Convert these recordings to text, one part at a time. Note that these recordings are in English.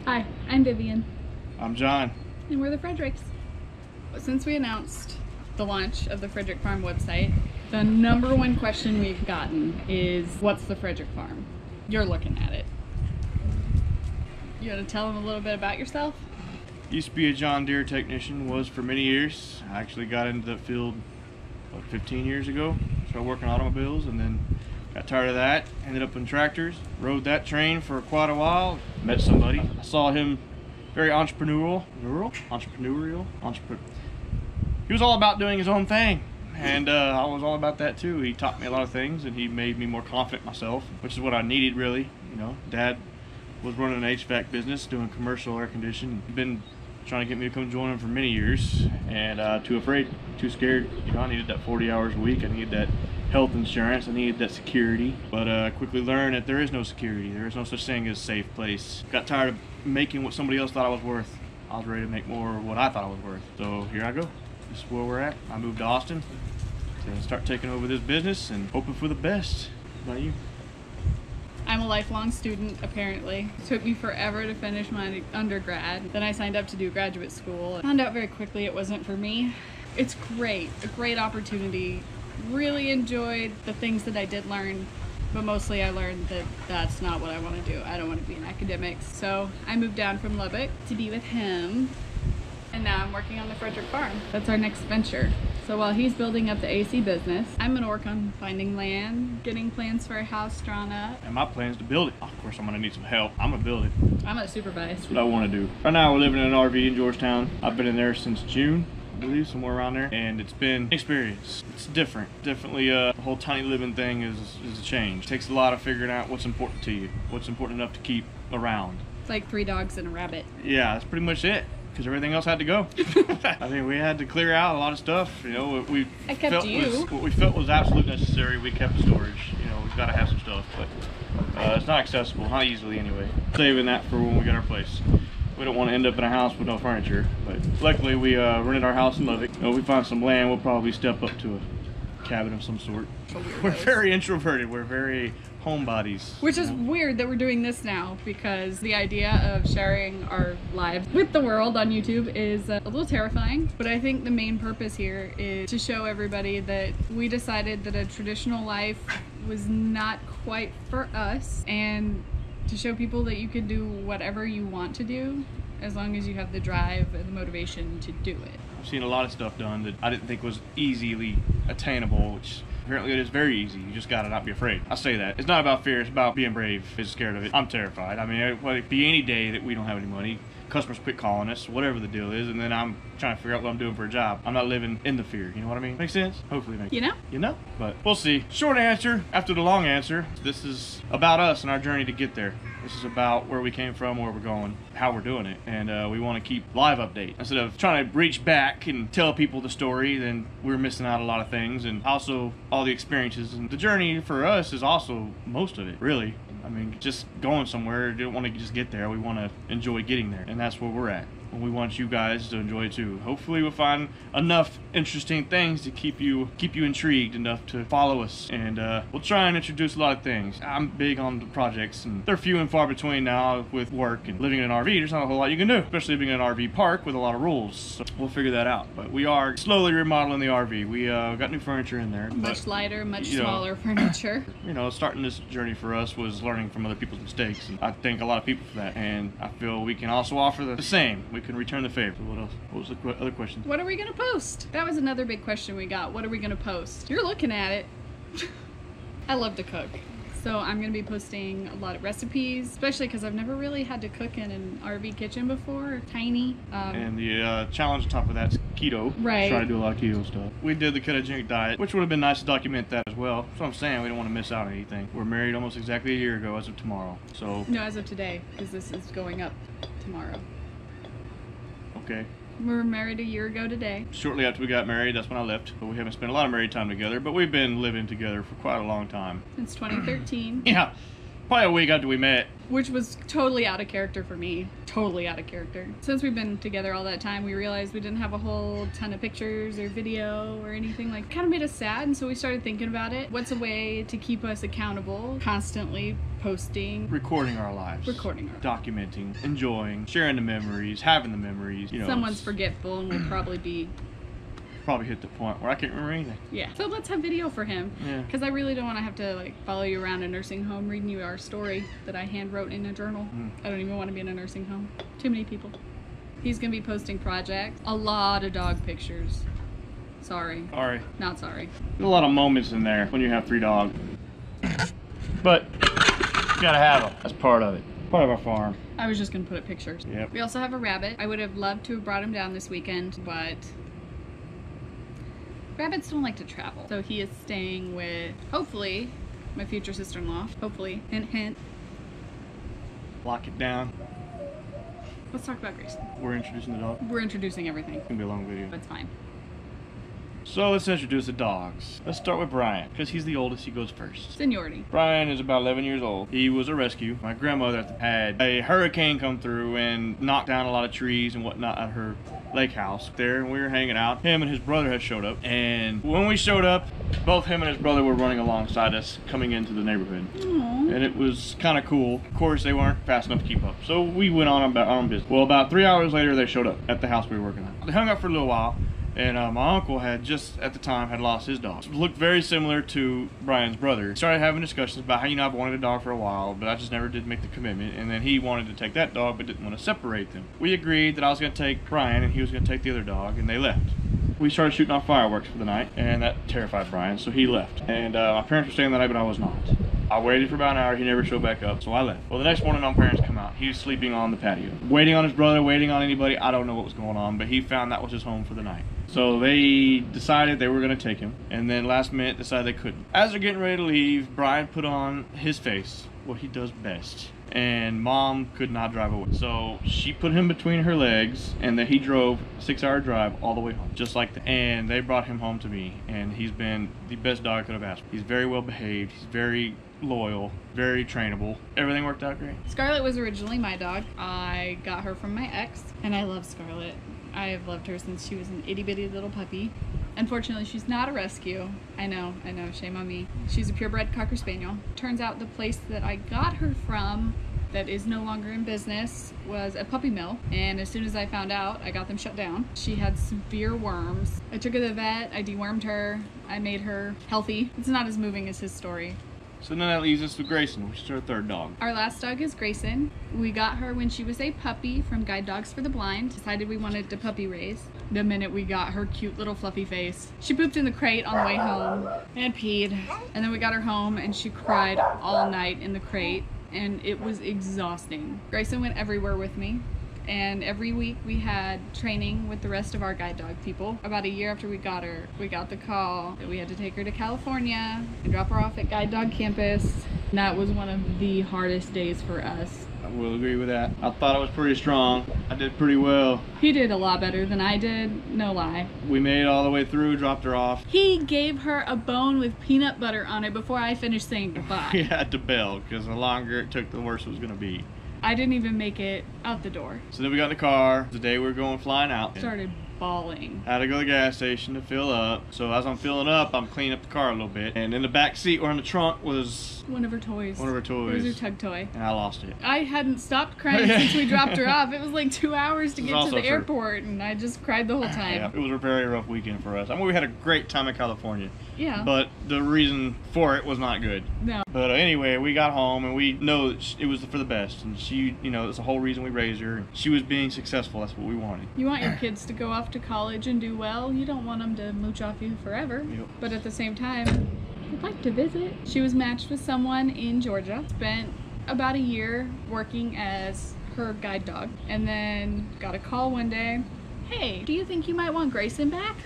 Hi, I'm Vivian. I'm John. And we're the Fredericks. Since we announced the launch of the Frederick Farm website, the #1 question we've gotten is, what's the Frederick Farm? You're looking at it. You want to tell them a little bit about yourself? Used to be a John Deere technician, was for many years. I actually got into that field, 15 years ago. Started working automobiles and then got tired of that. Ended up in tractors. Rode that train for quite a while. Met somebody. I saw him very entrepreneurial. He was all about doing his own thing. And I was all about that too. He taught me a lot of things and he made me more confident myself, which is what I needed really. You know, Dad was running an HVAC business, doing commercial air conditioning. He'd been trying to get me to come join him for many years, and too afraid, too scared. You know, I needed that 40 hours a week. I needed that health insurance. I needed that security. But I quickly learned that there is no security. There is no such thing as a safe place. Got tired of making what somebody else thought I was worth. I was ready to make more of what I thought I was worth. So here I go. This is where we're at. I moved to Austin to start taking over this business and hoping for the best. How about you? I'm a lifelong student, apparently. It took me forever to finish my undergrad. Then I signed up to do graduate school. I found out very quickly it wasn't for me. It's great, a great opportunity. Really enjoyed the things that I did learn, but mostly I learned that that's not what I want to do. I don't want to be in academics. So I moved down from Lubbock to be with him, and now I'm working on the Frederick Farm. That's our next venture. So while he's building up the AC business, I'm gonna work on finding land, getting plans for a house drawn up. And my plan is to build it. Of course, I'm gonna need some help. I'm gonna build it. I'm gonna supervise. That's what I want to do. Right now, we're living in an RV in Georgetown. I've been in there since June, I believe, somewhere around there, and it's been an experience. It's different. Definitely, the whole tiny living thing is a change. It takes a lot of figuring out what's important to you, what's important enough to keep around. It's like 3 dogs and a rabbit. Yeah, that's pretty much it. Because everything else had to go. I mean, we had to clear out a lot of stuff. You know, what we felt was absolute necessary. We kept storage. You know, we've got to have some stuff, but it's not accessible, not easily anyway. Saving that for when we get our place. We don't want to end up in a house with no furniture. But luckily, we rented our house in Lubbock. You know, if we find some land, we'll probably step up to a cabin of some sort. We're very introverted. We're very homebodies. Which is weird that we're doing this now, because the idea of sharing our lives with the world on YouTube is a little terrifying. But I think the main purpose here is to show everybody that we decided that a traditional life was not quite for us, and to show people that you can do whatever you want to do as long as you have the drive and the motivation to do it. I've seen a lot of stuff done that I didn't think was easily attainable, which apparently it is very easy. You just gotta not be afraid. I say that. It's not about fear, it's about being brave. If you're scared of it. I'm terrified. I mean, it would be any day that we don't have any money. Customers quit calling us, whatever the deal is, and then I'm trying to figure out what I'm doing for a job. I'm not living in the fear, you know what I mean? Make sense? Hopefully it makes sense. You know? But we'll see. Short answer after the long answer. This is about us and our journey to get there. This is about where we came from, where we're going, how we're doing it, and we want to keep live update. Instead of trying to reach back and tell people the story, then we're missing out a lot of things, and also all the experiences. And the journey for us is also most of it, really. I mean, just going somewhere, we don't want to just get there. We want to enjoy getting there, and that's where we're at. And we want you guys to enjoy it too. Hopefully we'll find enough interesting things to keep you intrigued enough to follow us. And we'll try and introduce a lot of things. I'm big on the projects, and they're few and far between now with work and living in an RV. There's not a whole lot you can do, especially living in an RV park with a lot of rules. So we'll figure that out. But we are slowly remodeling the RV. We got new furniture in there. Much lighter, much smaller furniture. You know, starting this journey for us was learning from other people's mistakes. And I thank a lot of people for that. And I feel we can also offer the same. We can return the favor. What else? What was the other question? What are we gonna post? That was another big question we got. What are we gonna post? You're looking at it. I love to cook. So I'm gonna be posting a lot of recipes, especially because I've never really had to cook in an RV kitchen before, tiny. And the challenge on top of that's keto. Right. Try to do a lot of keto stuff. We did the ketogenic diet, which would have been nice to document that as well. That's what I'm saying. We don't want to miss out on anything. We're married almost exactly a year ago as of tomorrow. So. No, as of today, because this is going up tomorrow. Okay. We were married a year ago today. Shortly after we got married, that's when I left. But we haven't spent a lot of married time together, but we've been living together for quite a long time. Since 2013. Yeah. Probably a week after we met. which was totally out of character for me. Totally out of character. Since we've been together all that time, we realized we didn't have a whole ton of pictures or video or anything. Like, kind of made us sad, and so we started thinking about it. What's a way to keep us accountable? Constantly posting, recording our lives, documenting, enjoying, sharing the memories, having the memories. You know, someone's forgetful and will probably hit the point where I can't remember anything. Yeah. So let's have video for him. Yeah. Because I really don't want to have to like follow you around a nursing home reading you our story that I hand wrote in a journal. I don't even want to be in a nursing home. Too many people. He's gonna be posting projects. A lot of dog pictures. Sorry. Not sorry. There's a lot of moments in there when you have 3 dogs. But you gotta have them. That's part of it. Part of our farm. I was just gonna put up pictures. Yep. We also have a rabbit. I would have loved to have brought him down this weekend, but rabbits don't like to travel. So he is staying with, hopefully, my future sister-in-law. Hopefully. Hint, hint. Lock it down. Let's talk about Grayson. We're introducing the dog. We're introducing everything. It's gonna be a long video. That's fine. So let's introduce the dogs. Let's start with Brian, because he's the oldest, he goes first. Seniority. Brian is about 11 years old. He was a rescue. My grandmother had a hurricane come through and knocked down a lot of trees and whatnot at her lake house there, and we were hanging out. Him and his brother had showed up, and when we showed up, both him and his brother were running alongside us coming into the neighborhood. Aww. And it was kind of cool. Of course, they weren't fast enough to keep up, so we went on about our own business. Well, about 3 hours later, they showed up at the house we were working at. They hung out for a little while, and my uncle had just at the time had lost his dog. It looked very similar to Brian's brother. Started having discussions about how, I've wanted a dog for a while, but I just never did make the commitment. And then he wanted to take that dog, but didn't want to separate them. We agreed that I was going to take Brian and he was going to take the other dog, and they left. We started shooting off fireworks for the night, and that terrified Brian, so he left. And my parents were staying the night, but I was not. I waited for about an hour. He never showed back up, so I left. Well, the next morning, my parents come out. He was sleeping on the patio, waiting on his brother, waiting on anybody. I don't know what was going on, but he found that was his home for the night. So they decided they were going to take him, and then last minute decided they couldn't. As they're getting ready to leave, Brian put on his face, what he does best, and Mom could not drive away. So she put him between her legs, and then he drove a 6-hour drive all the way home, just like that. And they brought him home to me, and he's been the best dog I could have asked for. He's very well behaved. He's very loyal, very trainable. Everything worked out great. Scarlett was originally my dog. I got her from my ex, and I love Scarlett. I have loved her since she was an itty-bitty little puppy. Unfortunately, she's not a rescue. I know, shame on me. She's a purebred Cocker Spaniel. Turns out the place that I got her from that is no longer in business was a puppy mill, and as soon as I found out, I got them shut down. She had severe worms. I took her to the vet, I dewormed her, I made her healthy. It's not as moving as his story. So then that leaves us with Grayson, which is our third dog. Our last dog is Grayson. We got her when she was a puppy from Guide Dogs for the Blind. Decided we wanted to puppy raise. The minute we got her cute little fluffy face, she pooped in the crate on the way home and peed. And then we got her home and she cried all night in the crate, and it was exhausting. Grayson went everywhere with me. And every week we had training with the rest of our guide dog people. About a year after we got her, we got the call that we had to take her to California and drop her off at guide dog campus. And that was one of the hardest days for us. I will agree with that. I thought I was pretty strong. I did pretty well. He did a lot better than I did, no lie. We made it all the way through, dropped her off. He gave her a bone with peanut butter on it before I finished saying goodbye. We had to bail, because the longer it took, the worse it was going to be. I didn't even make it out the door. So then we got in the car. The day we were going flying out. Started bawling. I had to go to the gas station to fill up. So as I'm filling up, I'm cleaning up the car a little bit. And in the back seat or in the trunk was one of her toys. One of her toys. It was her tug toy. And I lost it. I hadn't stopped crying since we dropped her off. It was like 2 hours to get to the airport, and I just cried the whole time. Yeah, it was a very rough weekend for us. I mean, we had a great time in California. Yeah. But the reason for it was not good. No. But anyway, we got home and we know that it was for the best. And she, that's the whole reason we raised her. She was being successful. That's what we wanted. You want your kids to go off to college and do well. You don't want them to mooch off you forever. Yep. But at the same time, I'd like to visit. She was matched with someone in Georgia. Spent about a year working as her guide dog. And then got a call one day. Hey, do you think you might want Grayson back?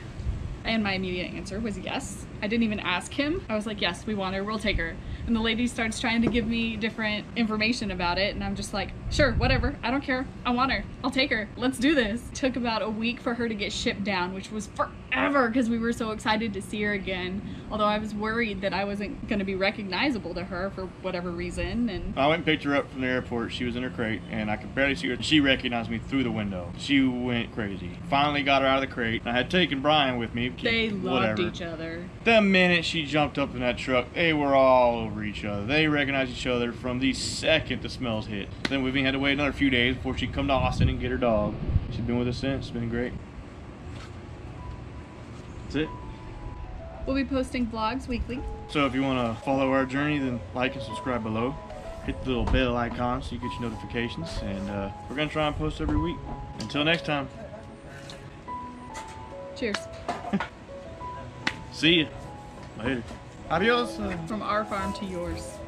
And my immediate answer was yes. I didn't even ask him. I was like, yes, we want her, we'll take her. And the lady starts trying to give me different information about it, and I'm just like, sure, whatever, I don't care. I want her. I'll take her. Let's do this. Took about a week for her to get shipped down, which was forever because we were so excited to see her again. Although I was worried that I wasn't going to be recognizable to her for whatever reason. And I went and picked her up from the airport. She was in her crate, and I could barely see her. She recognized me through the window. She went crazy. Finally got her out of the crate. I had taken Brian with me. They loved each other. The minute she jumped up in that truck, they were all over each other. They recognized each other from the second the smells hit. Then we had to wait another few days before she'd come to Austin and get her dog. She's been with us since. It's been great. That's it. We'll be posting vlogs weekly. So if you want to follow our journey, then like and subscribe below. Hit the little bell icon so you get your notifications. And we're going to try and post every week. Until next time. Cheers. See ya. Later. Adios. From our farm to yours.